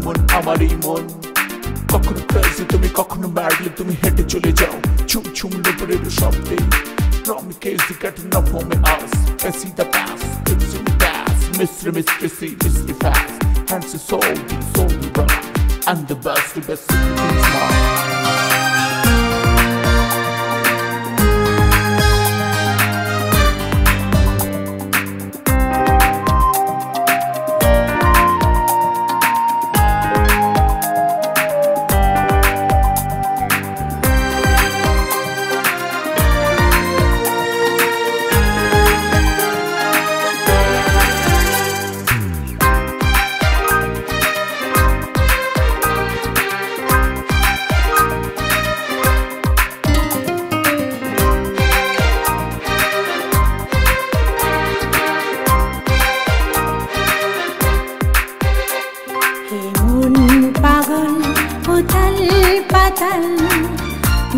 মন আমারই মন কখনো ক্রেজি তুমি কখনো ম্যাডলি তুমি হেঁটে চলে যাও ছুম ছুম লেপরের শব্দে From the case you got enough for me us I see the past, it's in the past Mystery, mystery fast Hands is so run And the best things now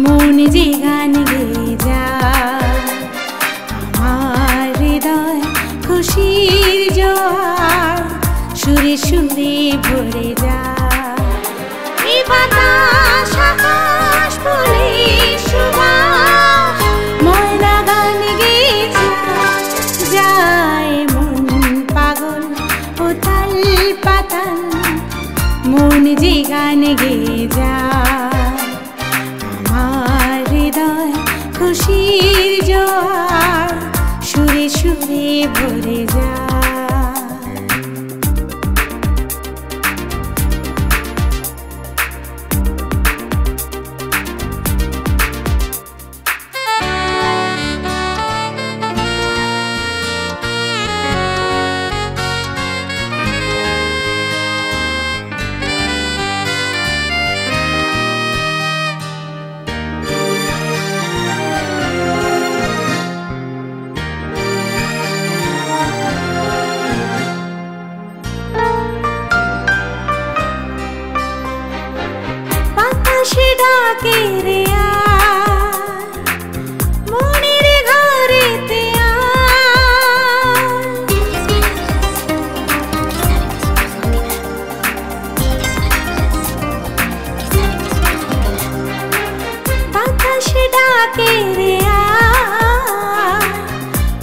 মন যে গান গেয়ে যায় আমার হৃদয় খুশির জোয়ার সুরে সুরে ভরে যায় এই বাতাস আকাশ ফুলে সুবাস ময়না গান গেয়ে যায় মন পাগল উথাল পাতাল মন যে গান গেয়ে যায় খুশির জোয়ার সুরে সুরে ভরে যায় সে ডাকে রে মনের ঘরেতে বাতাস ডাকে রে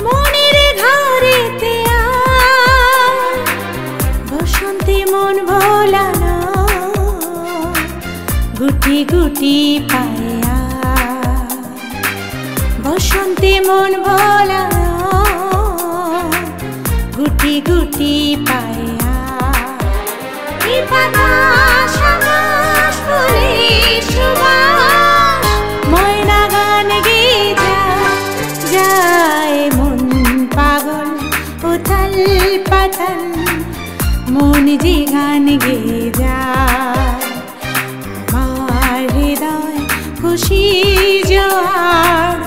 মনের ঘরেতে বসন্তে মন ভোলানো গুটি গুটি পায়া বসন্তে মন ভোলা গুটি গুটি পায়া এই বাতাস আকাশ ফুলে সুবাস ময়না গান গেয়ে যায় মন পাগল উথাল পাতাল মন যে গান গেয়ে যায় খুশি জোয়ার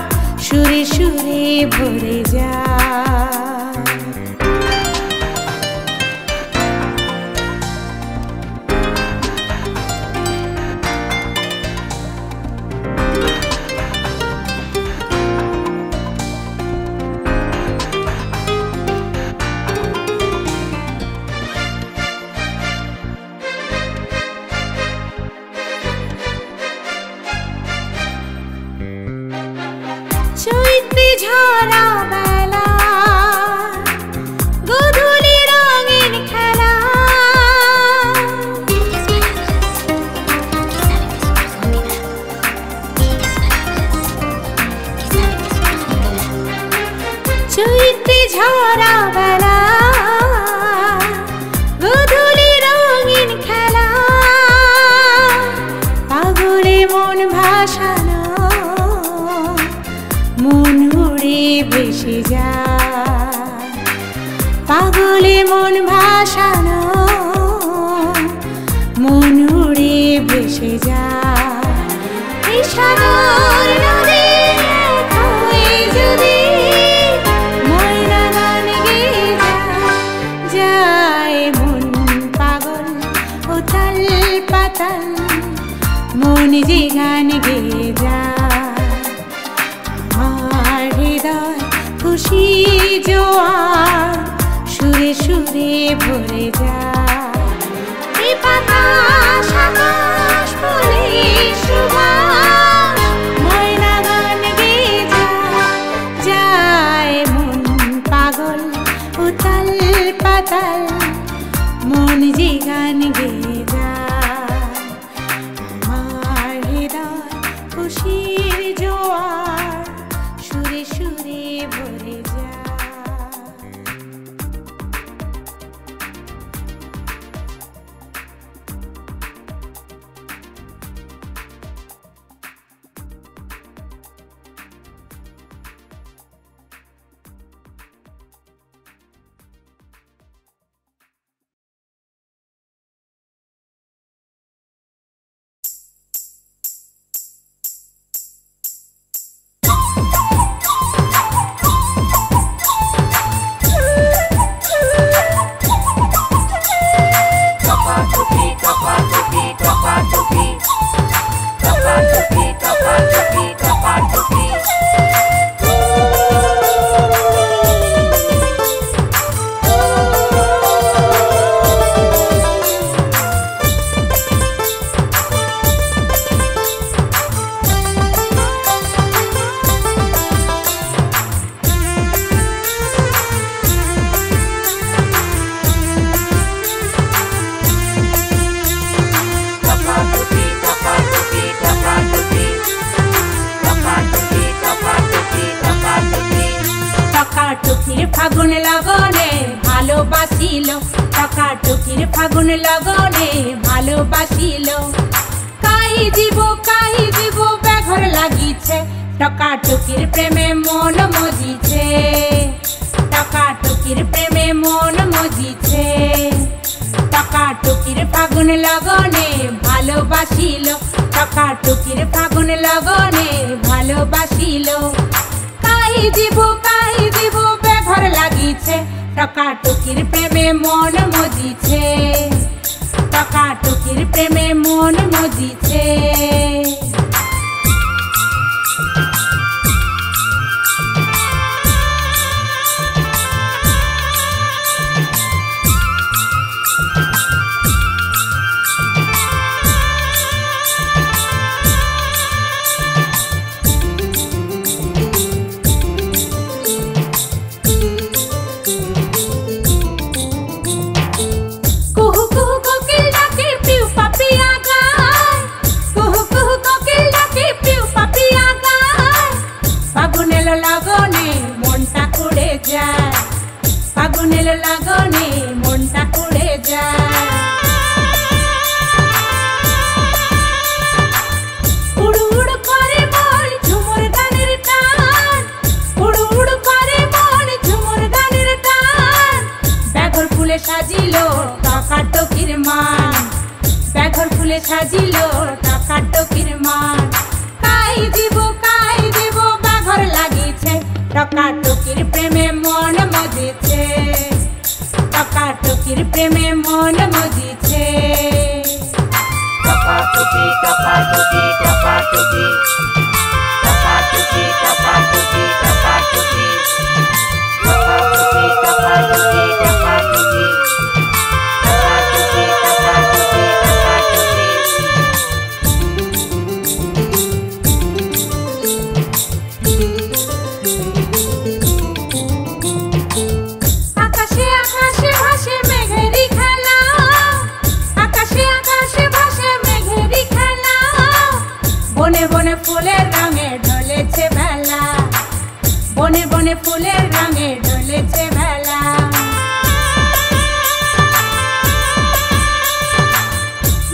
সুরে সুরে ভরে যায় চৈত্রী ঝরা বেলা গোধূলি রঙিন খেলা চৈত্রী ঝরা বেলা গোধূলি রঙিন খেলা পাগলে মন ভাসানো মন উড়ে ভেসে যায় পাগলে মন ভাসানো মন উড়ে ভেসে যায় এই সাগর নদী যদি ময়না গান গেয়ে যায় মন পাগল উথাল পাতাল মন যে গান গেয়ে যায় আমার হৃদয় খুশি জোয়ার সুরে সুরে ভরে যায় এই বাতাস আকাশ ফুলের সুবাস ময়না গান গেয়ে যায় মন পাগল উতাল পাতাল মন যে গান গেয়ে যায় আমার হৃদয় খুশির জোয়ার সুরে সুরে ভরে যায়। ফাগুন লগনে ভালোবাসিল টকাটুকির ফাগুন লগনে ভালোবাসিল কাই দিব বেঘর লাগিছে টকাটুকির প্রেমে মন মজিছে টকাটুকির প্রেমে মন মজিছে টকাটুকির ফাগুন লগনে ভালোবাসিল টকাটুকির ফাগুন লগনে ভালোবাসিল কাই দিব বেঘর লাগিছে টকাটুকির প্রেমে মন মজিছে টকাটুকির প্রেমে মন মজিছে। ফাগুনের লগনে মনটা কুড়ে যায় উড় উড় করে মন ঝুমুর গানের টান উড় উড় করে মন ঝুমুর গানের টান বেঘর ফুলে সাজিল টকাটুকির মান বেঘর ফুলে সাজিল টকাটুকির মান কাই দিব বেঘর লাগিছে টকাটুকির প্রেমে মন মজিছে টকাটুকির প্রেমে মন মজিছে। টকাটুকি টকাটুকি টকাটুকি টকাটুকি টকাটুকি টকাটুকি টকাটুকি টকাটুকি টকাটুকি বনে ফুলের রঙে ঢলেছে বেলা বনে বনে ফুলের রঙে ঢলেছে বেলা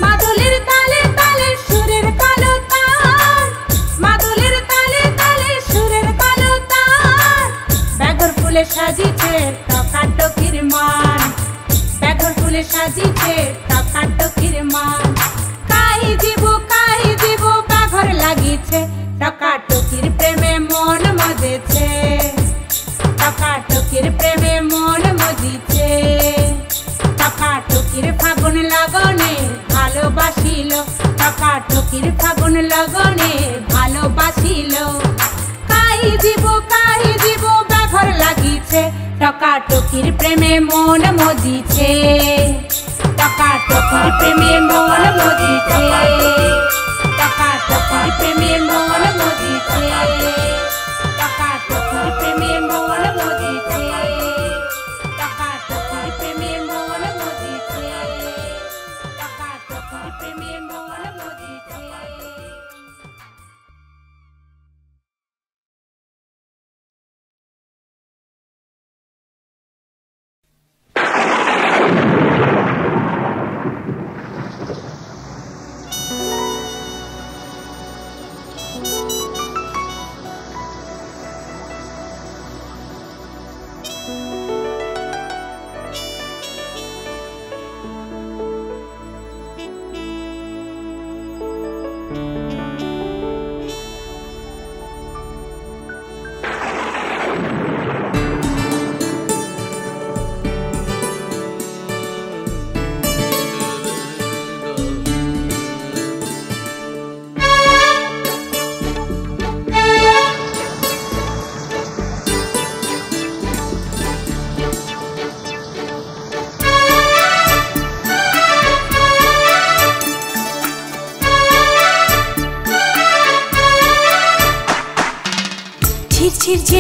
মাদুলির তালে তালে সুরের কালো তার মাদুলির তালে তালে সুরের কালো তার বেঘর ফুলে সাজিছে টকাটুকির মান বেঘর ফুলে সাজিছে টকাটুকির মান কাই দিব বেঘর লাগিছে টকাটুকির প্রেমে মন মজেছে টকাটুকির প্রেমে মন মজিছে টকাটুকির ফাগুন লগনে ভালোবাসিল টকাটুকির ফাগুন লগনে ভালোবাসিল কাই দিব বেঘর লাগিছে টকাটুকির প্রেমে মন মজিছে টকাটুকির প্রেমে মন মজিছে।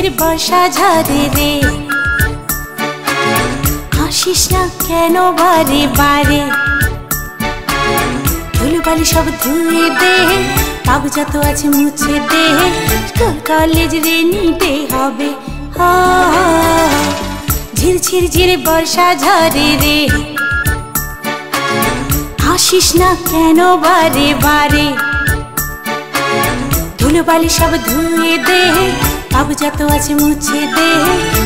ঝিরঝির বর্ষা ঝরে রে, হাসিস না কেন বারে বারে, ধুলোবালি সব ধুয়ে দে, পাপ যত আছে মুছে দে, স্কুল কলেজ রেনি ডে হবে। ঝিরঝির ঝির বর্ষা ঝরে রে, হাসিস না কেন বারে বারে, ধুলোবালি সব ধুয়ে দে, পাপ যত আছে মুছে দে,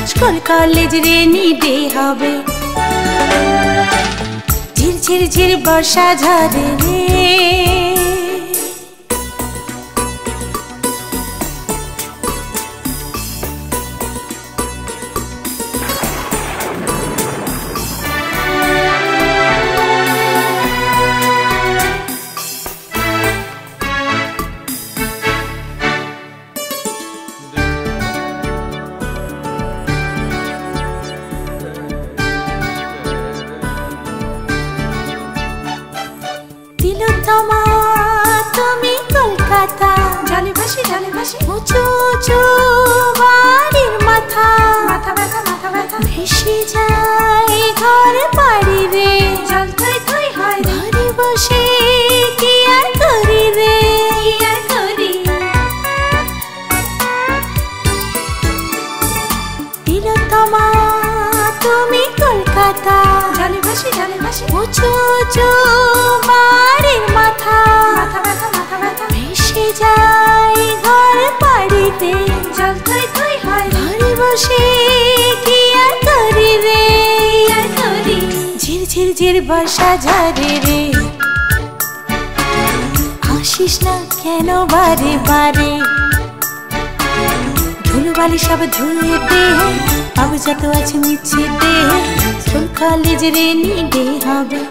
স্কুল কলেজ রেনি ডে হবে। ঝিরঝির ঝির বর্ষা ঝরে রে। তুমি কলকাতা, জলে ভাসি জলে ভাসি, উঁচু উঁচু বাড়ির মাথা, মাথা ব্যথা মাথা ব্যথা, ভেসে যায় ঘর বাড়ি রে, জল থই থই হয় ঘরে বসে কি আর করি রে, কি আর করি। তিলোত্তমা তুমি কলকাতা, জলে ভাসি জলে ভাসি, উঁচু উঁচু বাড়ির মাথা, মাথা ব্যথা মাথা ব্যথা, ভেসে যায় ঘর বাড়িতে, জল থই থই হয় ঘরে বসে কি আর করি রে, কি আর করি। ঝিরঝির ঝির বর্ষা ঝরে রে, হাসিস না কেন বারে বারে, ধুলোবালি সব ধুয়ে দে, পাপ যত আছে মুছে দে, স্কুল কলেজ রেনি ডে হবে।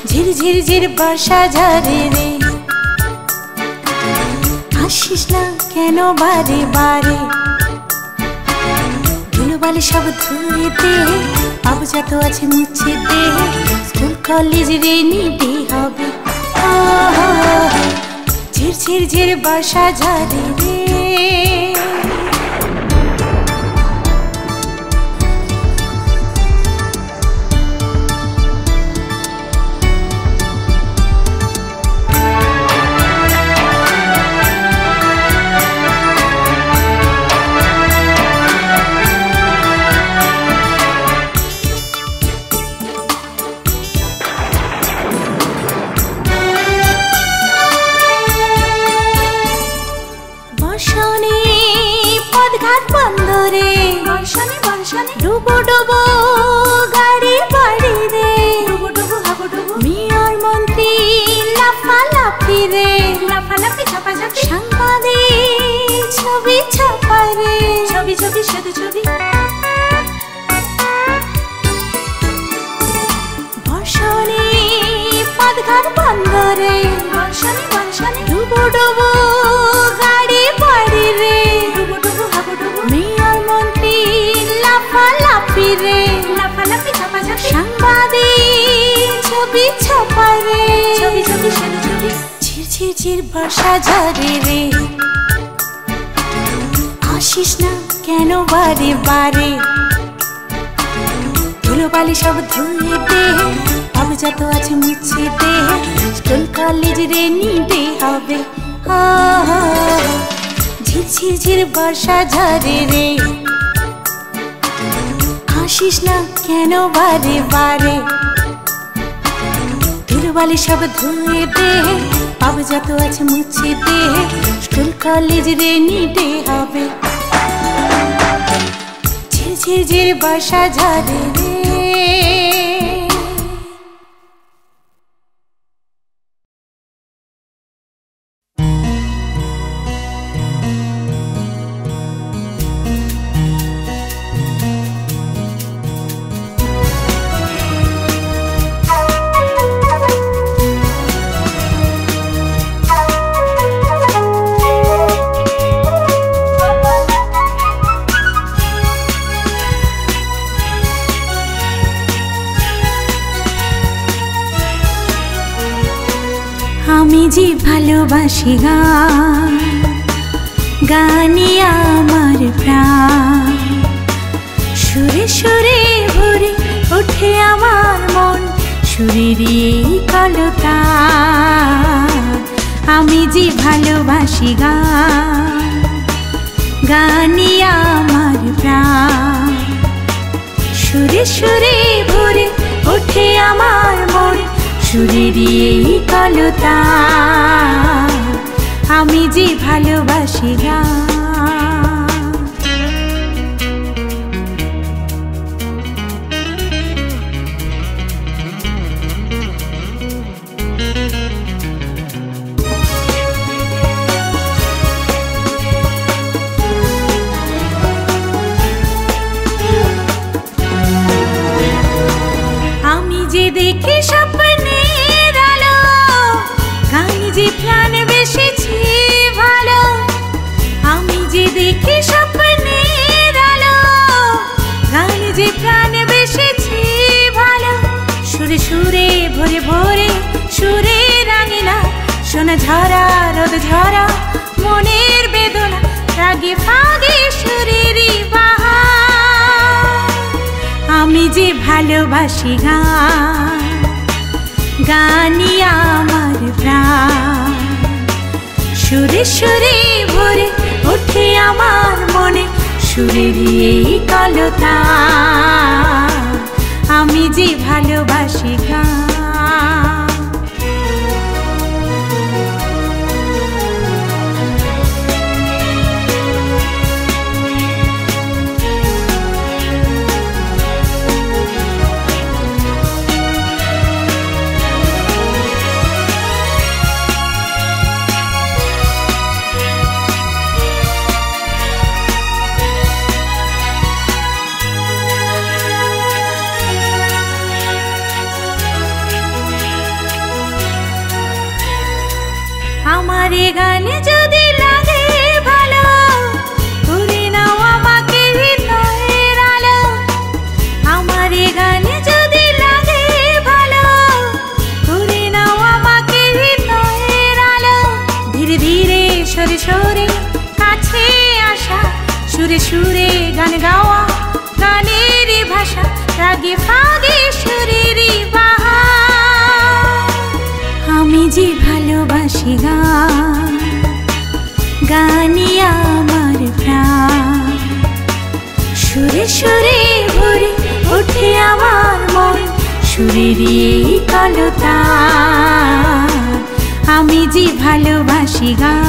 ঝিরঝির ঝির বর্ষা ঝরে রে, হাসিস না কেন বারে বারে, ধুলোবালি সব ধুয়ে দে, পাপ যত আছে মুছে দে, স্কুল কলেজ রেনি ডে হবে। ঝিরঝির ঝির বর্ষা ঝরে রে। ডুবো ডুবো গাড়ি বাড়ি রে, ডুবো ডুবো হাবো ডুবো, মেয়র মন্ত্রী লাফালাফি রে, লাফালাফি ঝাপাঝাপি, সাংবাদিক ছবি ছাপা রে, ছবি ছবি শুধু ছবি। বর্ষণে পথঘাট বন্ধ রে, বর্ষণে বর্ষণে, ডুবো ডুবো গাড়ি বাড়ি রে, ডুবো ডুবো হাবো ডুবো, মেয়র মন্ত্রী লাফালাফি রে, লাফালাফি ঝাপাঝাপি, সাংবাদিক ছবি ছাপা রে, ছবি ছবি শুধু ছবি। ঝিরঝির ঝির বর্ষা ঝরে রে, হাসিস না কেন বারে বারে, ধুলোবালি সব ধুয়ে দে, পাপ যত আছে মুছে দে, স্কুল কলেজ রেনি ডে হবে। ঝিরঝির ঝির বর্ষা ঝরে রে, হাসিস না কেন বারে বারে, ধুলোবালি সব ধুয়ে দে, পাপ যত আছে মুছে দে, স্কুল কলেজ রেনি ডে হবে। ঝিরঝির ঝির বর্ষা ঝরে রে। আমি যে ভালোবাসি গান, গানি আমার প্রাণ, সুরে সুরে ভরে ওঠে আমার মন, সুরেরই এই কলতা আমি যে ভালোবাসি গান। গানি আমার প্রাণ, সুরে সুরে ভরে ওঠে আমার মন, সুরেরই এই কলতা আমি যে ভালোবাসি গান। আমি যে দেখি স্বপ্নের আলো, গান যে প্রাণ বেসেছি ভালো। আমি যে দেখি স্বপ্নের আলো, গান যে প্রাণ বেসেছি ভালো। সুরে সুরে ভরে ভরে সুরে রাঙিনা, সোনা ঝরা রোদ ঝরা মনের বেদনা, রাগে ফাগে সুরেরই বাহার আমি যে ভালোবাসি গান। গানি আমার প্রাণ, সুরে সুরে ভরে ওঠে আমার মনে, সুরেরই এই কলতা আমি যে ভালোবাসি গান। আমার গান যদি লাগে ভালো, করে নাও আমাকে হৃদয়ের আলো। আমার গান যদি লাগে ভালো, করে নাও আমাকে হৃদয়ের আলো। ধীরে ধীরে সরে সরে কাছে আসা, সুরে সুরে গান গাওয়া, গানের ভাষা, রাগে ফাগে সুরেরই বাহার আমি যে ভালোবাসি গান। গানি আমার প্রাণ, সুরে সুরে ভরে ওঠে আমার মন, সুরেরই এই কলতা আমি যে ভালোবাসি গান।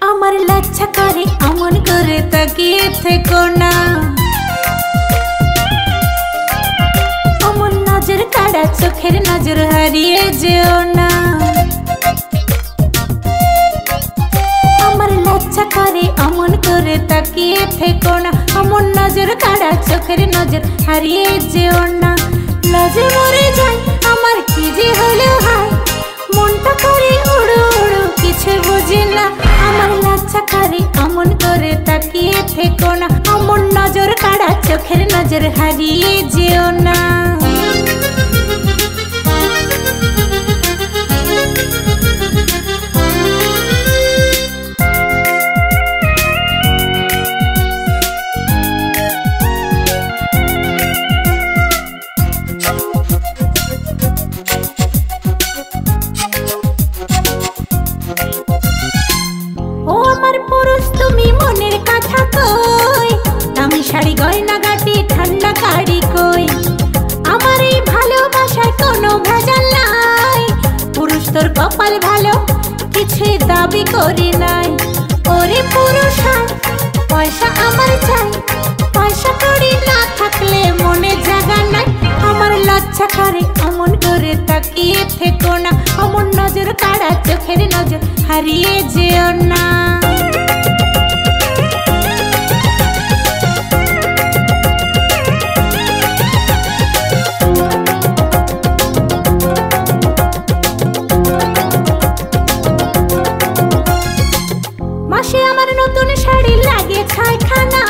আমার লজ্জা করে অমন করে তাকিয়ে থেকো না, অমন নজর কাড়া চোখের নজর হারিয়ে যেও না। আমার লজ্জা করে অমন করে তাকিয়ে থেকো না, অমন নজর কাড়া চোখের নজর হারিয়ে যেও না। লজে মরে যাই আমার কি যে হলো হায়, মনটা করে উড়ো উড়ো কিছু বুঝি না। আমার লজ্জা করে অমন করে তাকিয়ে থেকো না, অমন নজর কাড়া চোখের নজর হারিয়ে যেও না। ও আমার পুরুষ তুমি মনের কথা কই, দামি শাড়ি গয়না গাটি ঠান্ডা কাড়ি কই। আমার এই ভালোবাসায় কোনো ভেজাল নাই, পুরুষ তোর কপাল ভালো কিছুই দাবি করি নাই। ওরে পুরুষ পয়সা আমার চাই, পয়সা করি না থাকলে মনে জায়গা নাই। আমার লজ্জা করে অমন করে তাকিয়ে থেকো না, অমন নজর কাড়া চোখের নজর হারিয়ে যেও না। মাসে আমার নতুন শাড়ি লাগে ছয়খানা,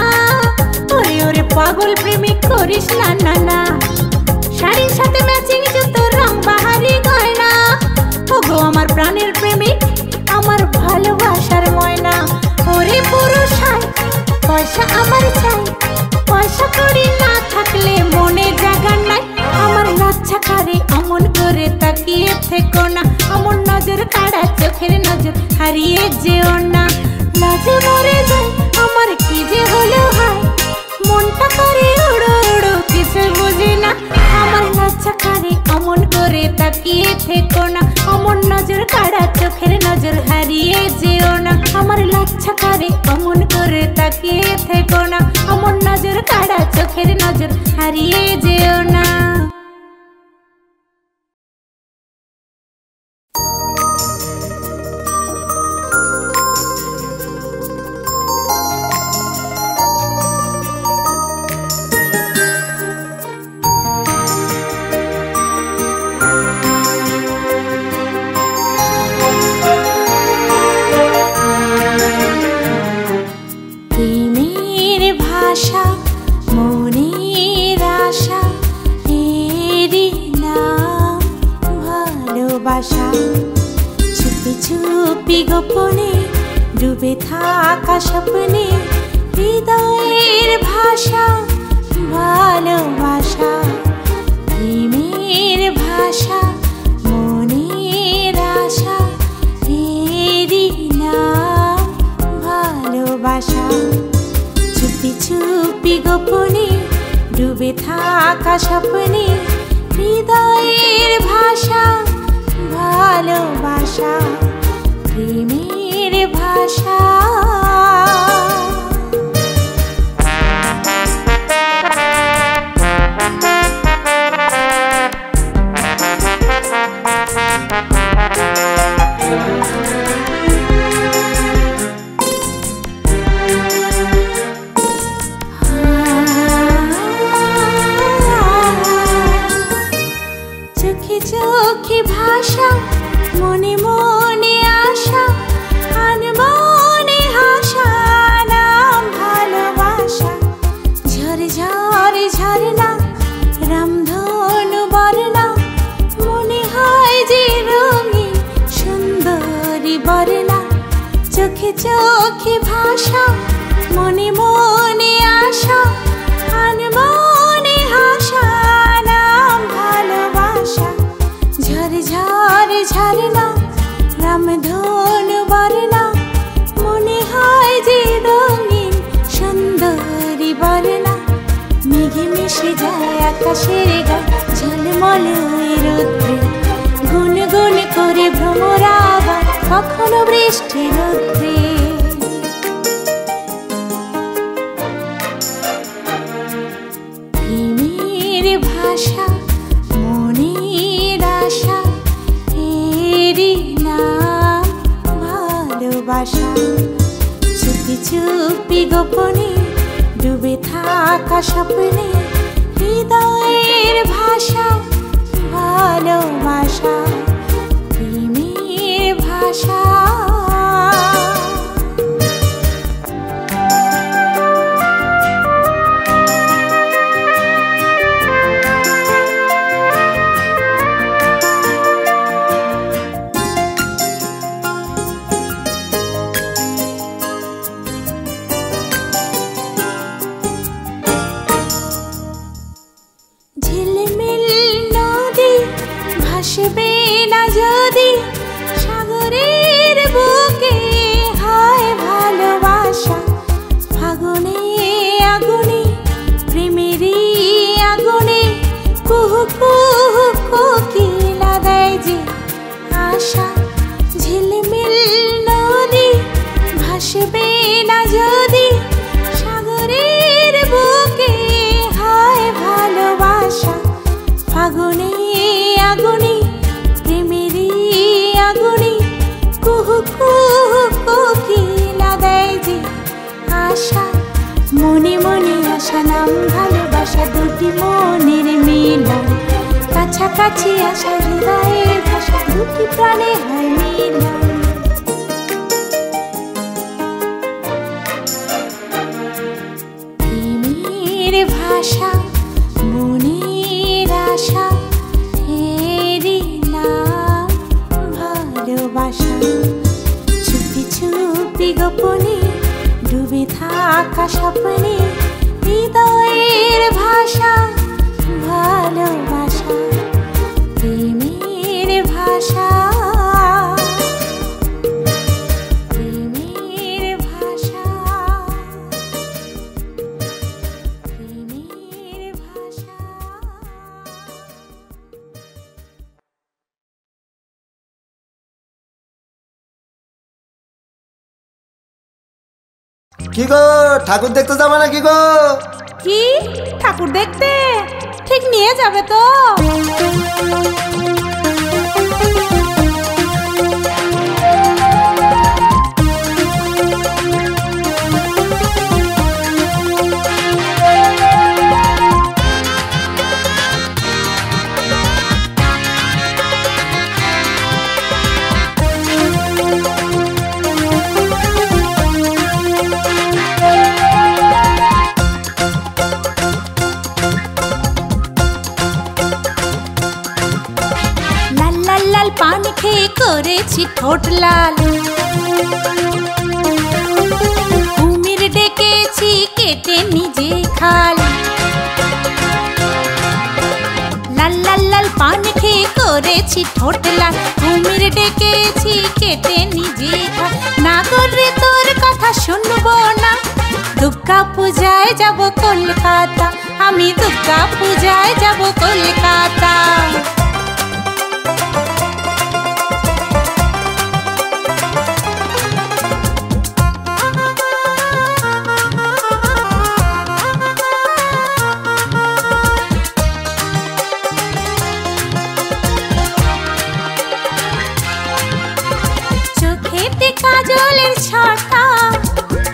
ওরে ওরে পাগল প্রেমিক করিস না না না। শাড়ির সাথে ম্যাচিং জুতো রং বাহারি গয়না, ওগো আমার প্রাণের প্রেমিক আমার ভালোবাসার ময়না। ওরে পুরুষ হয় পয়সা আমার চাই, পয়সা করি না থাকলে মনে জায়গা নাই। আমার লজ্জা করে অমন করে তাকিয়ে থেকো না, অমন নজর কাড়া চোখের নজর হারিয়ে যেও না। লাজে মরে যাই আমার কি যে হলো হায়, মনটা করে উড়ো উড়ো কিছু বুঝি না। আমার লজ্জা করে অমন করে তাকিয়ে থেকো না, অমন নজর কাড়া চোখের নজর হারিয়ে যেও না। আমার লজ্জা করে অমন করে তাকিয়ে থেকো না, অমন নজর কাড়া চোখের নজর হারিয়ে যেও না। চুপি চুপি গোপনে ডুবে থাকা স্বপ্নে, হৃদয়ের ভাষা ভালোবাসা। প্রেমের ভাষা মনের আশা, এরই নাম ভালোবাসা। চুপি চুপি গোপনে ডুবে থাকা স্বপ্নে, হৃদয়ের ভাষা ভালোবাসা। প্রেমের ভাষা। চোখে চোখে ভাষা, মনে মনে আশা, আনমনে হাসা, নাম ভালোবাসা। ঝরে ঝরে ঝরনা রামধনু বর্ণা, মনে হয় যে রঙিন সুন্দরী বর্ণা। চোখে চোখে ভাষা, মনে মনে আশা, আনমনে হাসা, নাম ভালোবাসা। ঝরে ঝরে ঝরনা রামধনু বর্ণা, মনে হয় যে রঙিন সুন্দরী বর্ণা। মেঘে মিশে যায় আকাশের গায়ে, ঝলমল রৌদ্রে গুন গুন করে ভ্রমরা আবার কখনো বৃষ্টি রৌদ্রে। প্রেমের ভাষা মনের আশা, এরই নাম ভালোবাসা। চুপি চুপি গোপনে ডুবে থাকা স্বপ্নে, হৃদয়ের ভাষা ভালোবাসা। প্রেমের ভাষা। ঝিলমিল নদী ভাসবে না যদি সাগরের ভাষা নাম ভালোবাসা, দুটি মনের মিলন, কাছাকাছি আসা হৃদয়ের ভাষা, দুটি প্রাণে হয় মিলন। প্রেমের ভাষা মনের আশা, এরই নাম ভালোবাসা। চুপি চুপি গোপনে ডুবে থাকা স্বপ্নে, হৃদয়ের ভাষা ভালোবাসা, প্রেমের ভাষা, প্রেমের ভাষা, প্রেমের ভাষা। কি গো, ঠাকুর দেখতে যাবে না কি গো? কি ঠাকুর দেখতে? ঠিক নিয়ে যাবে তো? পান খেয়ে করেছি ঠোঁট লাল, কুমির ডেকেছি কেটে নিজে খাল। লাল লাল লাল পান খেয়ে করেছি ঠোঁট লাল, কুমির ডেকেছি কেটে নিজে খাল। না করে তোর কথা শুনবো না, দুর্গা পূজায় যাব কলকাতা, আমি দুর্গা পূজায় যাব কলকাতা। কাজলের ছটা,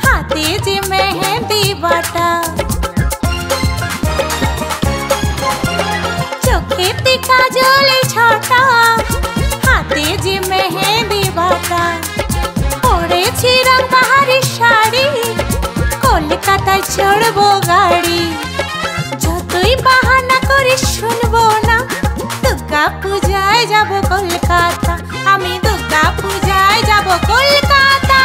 হাতে যে মেহেন্দি বাটা, চোখেতে কাজলের ছটা, হাতে যে মেহেন্দি বাটা। পরেছি রং বাহারি শাড়ি, কলকাতায় চড়বো গাড়ি। যতই বাহানা করি শুনবো না, দুর্গা পূজায় যাব কলকাতা, আমি দুর্গা পূজায় যাব কলকাতা।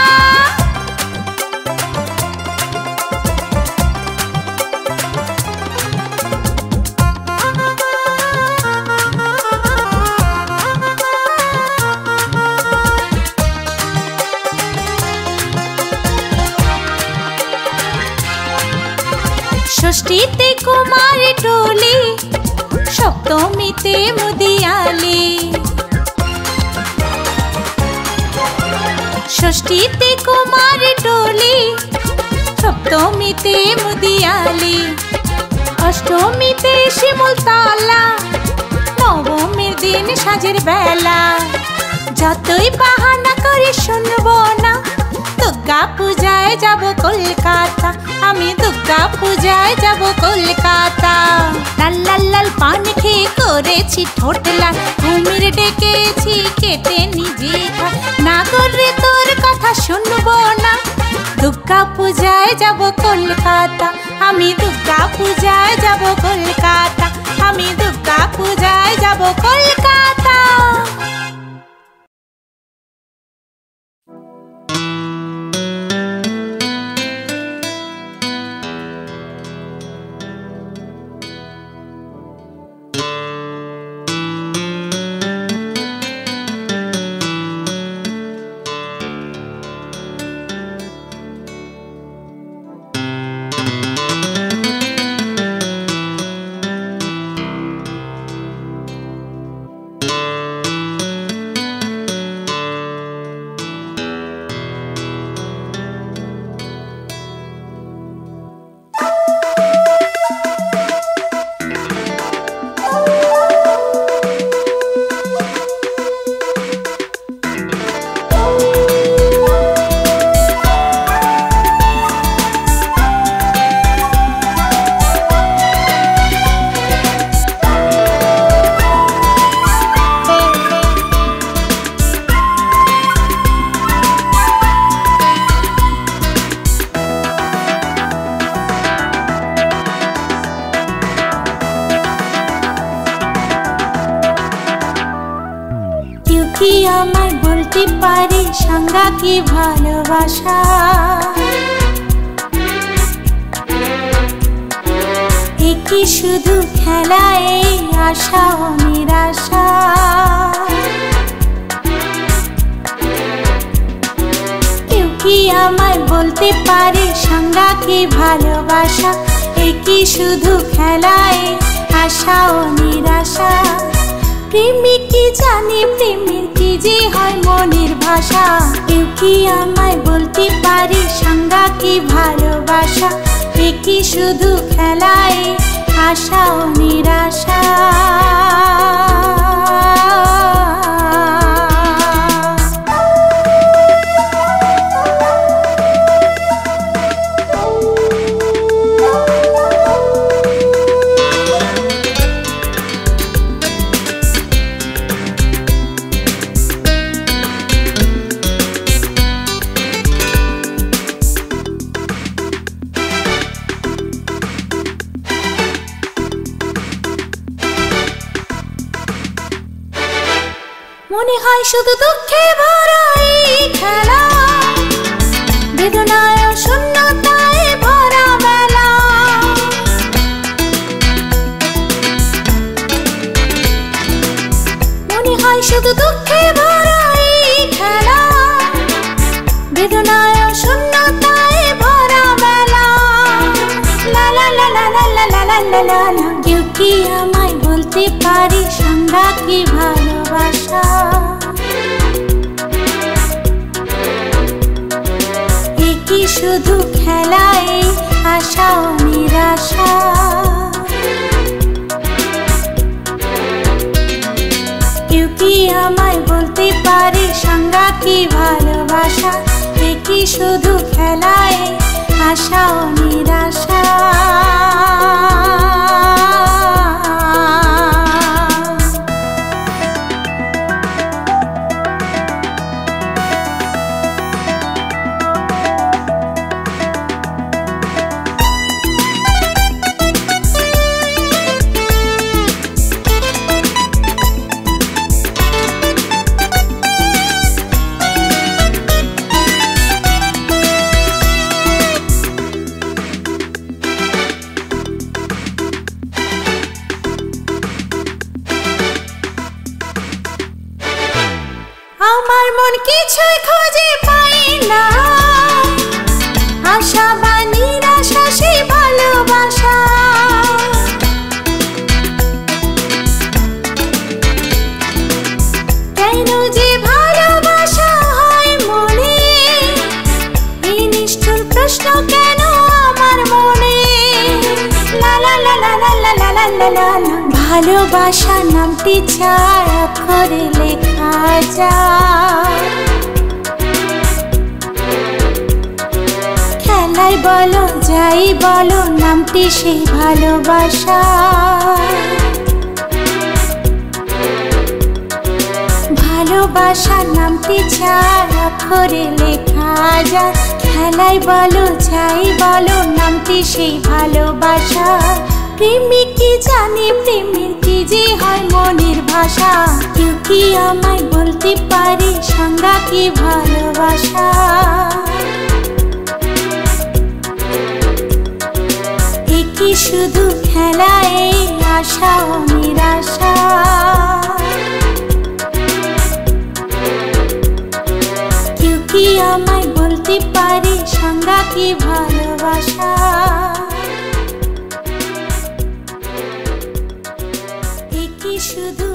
ষষ্ঠীতে কুমারী টুলি, সপ্তমীতে মুদিয়ালি। ষষ্ঠীতে কুমারী টুলি, সপ্তমীতে মুদিয়ালি। অষ্টমীতে শিমুলতলা, নবমীর দিন সাজের বেলা। যতই বাহানা করি শুনবো না, দুর্গা পূজায় যাব কলকাতা, আমি দুর্গা পূজায় যাব কলকাতা। লাল লাল লাল পান খেয়ে করেছি ঠোঁট লাল, কুমির ডেকেছি কেটে নিজে খাল। না করে তোর কথা শুনবো না, দুর্গা পূজায় যাব কলকাতা, আমি দুর্গা পূজায় যাব কলকাতা, আমি দুর্গা পূজায় যাব কলকাতা। কি আমায় বলতে পারে সংজ্ঞা কি ভালোবাসা? কি শুধু খেলা এই আশা ও নিরাশা? কেউ কি আমায় বলতে পারে সংজ্ঞা কি ভালোবাসা? কি শুধু খেলা এই আশা ও নিরাশা? প্রেমিক কি জানে প্রেমের কি যে হয় মনের ভাষা? কেউ কি আমায় বলতে পারে সংজ্ঞা কি ভালোবাসা? কি শুধু খেলা এই আশা ও নিরাশা? মনে হয় শুধু দুঃখে ভরা এই খেলা, বেদনায় শূন্যতায় ভরা বেলা। মনে হয় শুধু দুঃখে ভরা এই খেলা, বেদনায় শূন্যতায় ভরা বেলা। লা লা লা লা লা লা লা লা লা লা লা। কেউ কি আমায় বলতে পারে সংজ্ঞা কি ভালোবাসা? কি শুধু খেলা এই আশা ও নিরাশা? কেউ কি আমায় বলতে পারে সংজ্ঞা কি ভালোবাসা? কি শুধু খেলা এই আশা ও নিরাশা? আমার মন কিছুই খুঁজে পাই না, আশা বা নিরাশা সেই ভালোবাসা। কেন যে ভালোবাসা হয় মনে, এই নিষ্ঠুর প্রশ্ন কেন আমার মনে? লা লা লা লা লা লা লা লা লা লা। ভালোবাসা নামটি চার অক্ষরে লেখা যায়, খেলায় বলো যাই বলো নামটি সেই ভালোবাসা। ভালোবাসা নামটি চার অক্ষরে লেখা যায়, খেলায় বলো যাই বলো নামটি সেই ভালোবাসা। প্রেমিক কি জানে প্রেমের কি যে হয় মনের ভাষা? কেউ কি আমায় বলতে পারে সংজ্ঞা কি ভালোবাসা? কি শুধু খেলা এই আশা ও নিরাশা? কেউ কি আমায় বলতে পারে সংজ্ঞা কি ভালোবাসা? কি শুধু